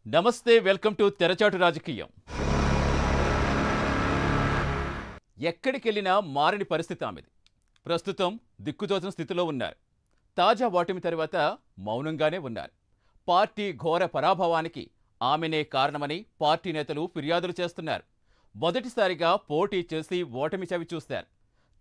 నమస్తే, welcome to తెరచాటు రాజకీయం. ఎక్కడికెళ్ళినా మారని పరిస్థితి ఆమెది. ప్రస్తుతం దిక్కుతోచని స్థితిలో ఉన్నారు. తాజా ఓటమి తర్వాత మౌనంగానే ఉన్నారు. పార్టీ ఘోర పరాభవానికి ఆమెనే కారణమని పార్టీ నేతలు ఫిర్యాదులు చేస్తున్నారు. మొదటిసారిగా పోటీ చేసి ఓటమి చవి చూశారు.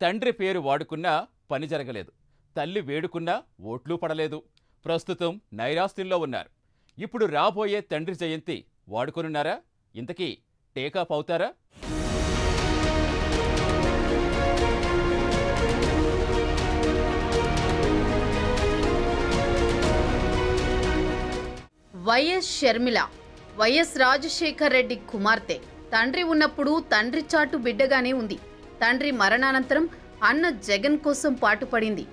తండ్రి పేరు వాడుకున్నా పని జరగలేదు. తల్లి వేడుకున్నా ఓట్లు పడలేదు. ప్రస్తుతం నైరాశ్యంలో ఉన్నారు. ఇప్పుడు రాబోయే తండ్రి జయంతి వాడుకొనున్నారా? ఇంతకీ టేకాప్ అవుతారా? వైఎస్ షర్మిల వైఎస్ రాజశేఖర్ రెడ్డి కుమార్తె. తండ్రి ఉన్నప్పుడు తండ్రి చాటు బిడ్డగానే ఉంది. తండ్రి మరణానంతరం అన్న జగన్ కోసం పాటుపడింది.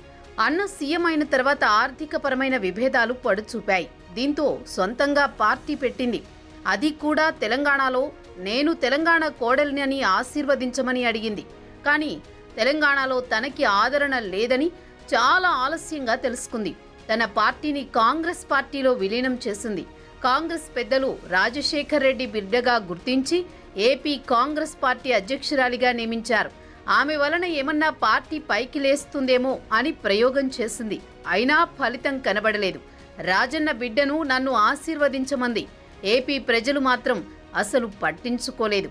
అన్న సీఎం అయిన తర్వాత ఆర్థికపరమైన విభేదాలు పడుచూపాయి. దీంతో సొంతంగా పార్టీ పెట్టింది. అది కూడా తెలంగాణలో. నేను తెలంగాణ కోడలిని అని ఆశీర్వదించమని అడిగింది. కానీ తెలంగాణలో తనకి ఆదరణ లేదని చాలా ఆలస్యంగా తెలుసుకుంది. తన పార్టీని కాంగ్రెస్ పార్టీలో విలీనం చేసింది. కాంగ్రెస్ పెద్దలు రాజశేఖర్ రెడ్డి బిడ్డగా గుర్తించి ఏపీ కాంగ్రెస్ పార్టీ అధ్యక్షురాలిగా నియమించారు. ఆమె వలన ఏమన్నా పార్టీ పైకి లేస్తుందేమో అని ప్రయోగం చేసింది. అయినా ఫలితం కనబడలేదు. రాజన్న బిడ్డను నన్ను ఆశీర్వదించమంది. ఏపీ ప్రజలు మాత్రం అసలు పట్టించుకోలేదు.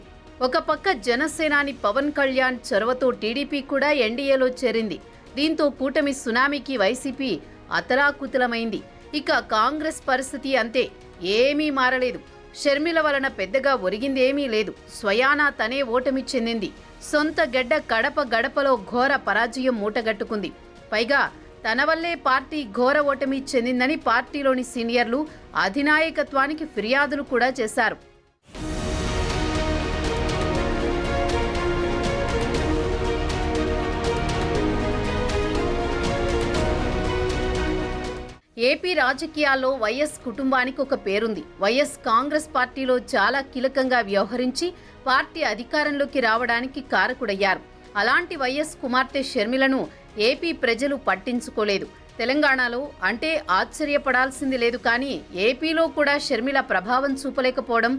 ఒక పక్క జనసేనాని పవన్ కళ్యాణ్ చొరవతో టీడీపీ కూడా ఎన్డీఏలో చేరింది. దీంతో కూటమి సునామీకి వైసీపీ అతలాకుతలమైంది. ఇక కాంగ్రెస్ పరిస్థితి అంతే, ఏమీ మారలేదు. షర్మిల వలన పెద్దగా ఒరిగిందేమీ లేదు. స్వయానా తనే ఓటమి చెందింది. సొంత గడ్డ కడప గడపలో ఘోర పరాజయం మూటగట్టుకుంది. పైగా తన వల్లే పార్టీ ఘోర ఓటమి చెందిందని పార్టీలోని సీనియర్లు అధినాయకత్వానికి ఫిర్యాదులు కూడా చేశారు. ఏపీ రాజకీయాల్లో వైఎస్ కుటుంబానికి ఒక పేరుంది. వైఎస్ కాంగ్రెస్ పార్టీలో చాలా కీలకంగా వ్యవహరించి పార్టీ అధికారంలోకి రావడానికి కారకుడయ్యారు. అలాంటి వైఎస్ కుమార్తె షర్మిలను ఏపీ ప్రజలు పట్టించుకోలేదు. తెలంగాణలో అంటే ఆశ్చర్యపడాల్సింది లేదు. కానీ ఏపీలో కూడా షర్మిల ప్రభావం చూపలేకపోవడం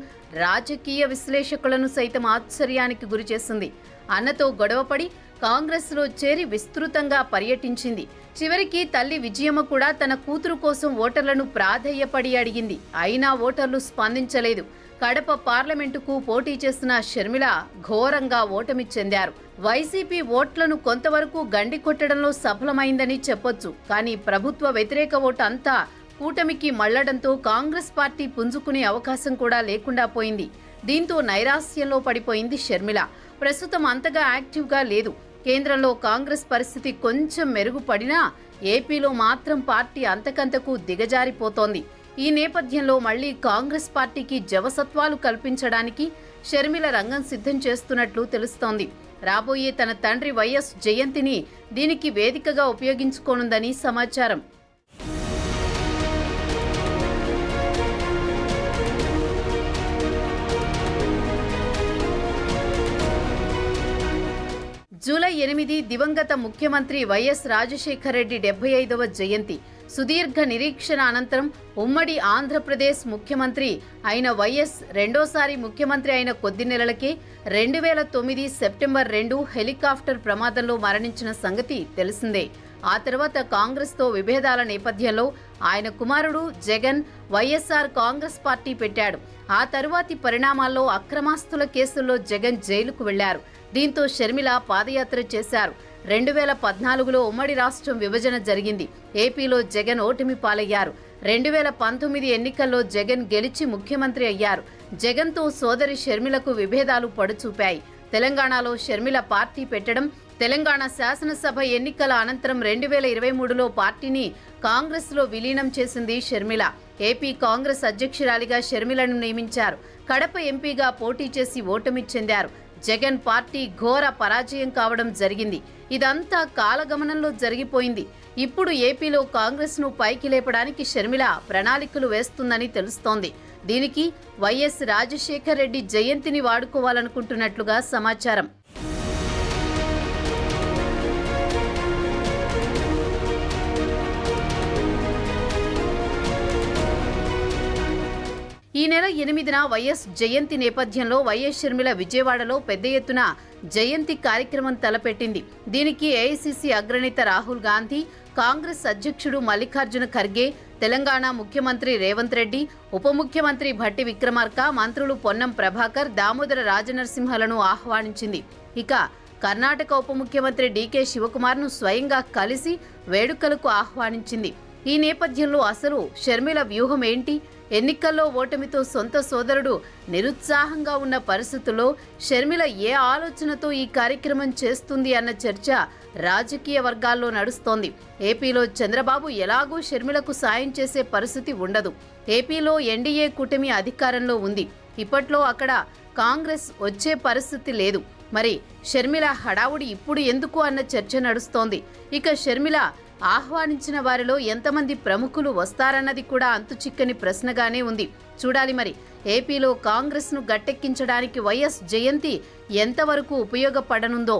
రాజకీయ విశ్లేషకులను సైతం ఆశ్చర్యానికి గురిచేసింది. అన్నతో గొడవపడి కాంగ్రెస్లో చేరి విస్తృతంగా పర్యటించింది. చివరికి తల్లి విజయమ్మ కూడా తన కూతురు కోసం ఓటర్లను ప్రాధేయపడి అడిగింది. అయినా ఓటర్లు స్పందించలేదు. కడప పార్లమెంటుకు పోటీ చేసిన షర్మిల ఘోరంగా ఓటమి చెందారు. వైసీపీ ఓట్లను కొంతవరకు గండి కొట్టడంలో సఫలమైందని చెప్పొచ్చు. కానీ ప్రభుత్వ వ్యతిరేక ఓటు అంతా కూటమికి మళ్లడంతో కాంగ్రెస్ పార్టీ పుంజుకునే అవకాశం కూడా లేకుండా పోయింది. దీంతో నైరాశ్యంలో పడిపోయింది షర్మిల. ప్రస్తుతం అంతగా యాక్టివ్గా లేదు. కేంద్రంలో కాంగ్రెస్ పరిస్థితి కొంచెం మెరుగుపడినా ఏపీలో మాత్రం పార్టీ అంతకంతకు దిగజారిపోతోంది. ఈ నేపథ్యంలో మళ్లీ కాంగ్రెస్ పార్టీకి జవసత్వాలు కల్పించడానికి షర్మిల రంగం సిద్ధం చేస్తున్నట్లు తెలుస్తోంది. రాబోయే తన తండ్రి వైఎస్ జయంతిని దీనికి వేదికగా ఉపయోగించుకోనుందని సమాచారం. జూలై 8 దివంగత ముఖ్యమంత్రి వైఎస్ రాజశేఖర్ రెడ్డి 75వ జయంతి. సుదీర్ఘ నిరీక్షణ అనంతరం ఉమ్మడి ఆంధ్రప్రదేశ్ ముఖ్యమంత్రి అయిన వైఎస్ రెండోసారి ముఖ్యమంత్రి అయిన కొద్ది నెలలకే 2009 సెప్టెంబర్ 2 హెలికాప్టర్ ప్రమాదంలో మరణించిన సంగతి తెలిసిందే. ఆ తర్వాత కాంగ్రెస్తో విభేదాల నేపథ్యంలో ఆయన కుమారుడు జగన్ వైఎస్ఆర్ కాంగ్రెస్ పార్టీ పెట్టాడు. ఆ తరువాతి పరిణామాల్లో అక్రమాస్తుల కేసుల్లో జగన్ జైలుకు వెళ్లారు. దీంతో షర్మిల పాదయాత్ర చేశారు. 2014లో ఉమ్మడి రాష్ట్రం విభజన జరిగింది. ఏపీలో జగన్ ఓటమి పాలయ్యారు. 2019 ఎన్నికల్లో జగన్ గెలిచి ముఖ్యమంత్రి అయ్యారు. జగన్తో సోదరి షర్మిలకు విభేదాలు పడుచూపాయి. తెలంగాణలో షర్మిల పార్టీ పెట్టడం, తెలంగాణ శాసనసభ ఎన్నికల అనంతరం 2023లో పార్టీని కాంగ్రెస్లో విలీనం చేసింది షర్మిల. ఏపీ కాంగ్రెస్ అధ్యక్షురాలిగా షర్మిలను నియమించారు. కడప ఎంపీగా పోటీ చేసి ఓటమి చెందారు. జగన్ పార్టీ ఘోర పరాజయం కావడం జరిగింది. ఇదంతా కాలగమనంలో జరిగిపోయింది. ఇప్పుడు ఏపీలో కాంగ్రెస్ను పైకి లేపడానికి షర్మిల ప్రణాళికలు వేస్తుందని తెలుస్తోంది. దీనికి వైఎస్ రాజశేఖర్ రెడ్డి జయంతిని వాడుకోవాలనుకుంటున్నట్లుగా సమాచారం. ఈ నెల 8న వైఎస్ జయంతి నేపథ్యంలో వైఎస్ షర్మిల విజయవాడలో పెద్ద ఎత్తున జయంతి కార్యక్రమం తలపెట్టింది. దీనికి ఏఐసీసీ అగ్రనేత రాహుల్ గాంధీ, కాంగ్రెస్ అధ్యక్షుడు మల్లికార్జున ఖర్గే, తెలంగాణ ముఖ్యమంత్రి రేవంత్ రెడ్డి, ఉప ముఖ్యమంత్రి భట్టి విక్రమార్క, మంత్రులు పొన్నం ప్రభాకర్, దామోదర రాజనరసింహలను ఆహ్వానించింది. ఇక కర్ణాటక ఉప ముఖ్యమంత్రి డీకే శివకుమార్ను స్వయంగా కలిసి వేడుకలకు ఆహ్వానించింది. ఈ నేపథ్యంలో అసలు షర్మిల వ్యూహం ఏంటి? ఎన్నికల్లో ఓటమితో సొంత సోదరుడు నిరుత్సాహంగా ఉన్న పరిస్థితుల్లో షర్మిల ఏ ఆలోచనతో ఈ కార్యక్రమం చేస్తుంది అన్న చర్చ రాజకీయ వర్గాల్లో నడుస్తోంది. ఏపీలో చంద్రబాబు ఎలాగూ షర్మిలకు సాయం చేసే పరిస్థితి ఉండదు. ఏపీలో ఎన్డీఏ కూటమి అధికారంలో ఉంది. ఇప్పట్లో అక్కడ కాంగ్రెస్ వచ్చే పరిస్థితి లేదు. మరి షర్మిల హడావుడి ఇప్పుడు ఎందుకు అన్న చర్చ నడుస్తోంది. ఇక షర్మిల ఆహ్వానించిన వారిలో ఎంతమంది ప్రముఖులు వస్తారన్నది కూడా అంతుచిక్కని ప్రశ్నగానే ఉంది. చూడాలి మరి ఏపీలో కాంగ్రెస్ను గట్టెక్కించడానికి వైఎస్ జయంతి ఎంతవరకు ఉపయోగపడనుందో.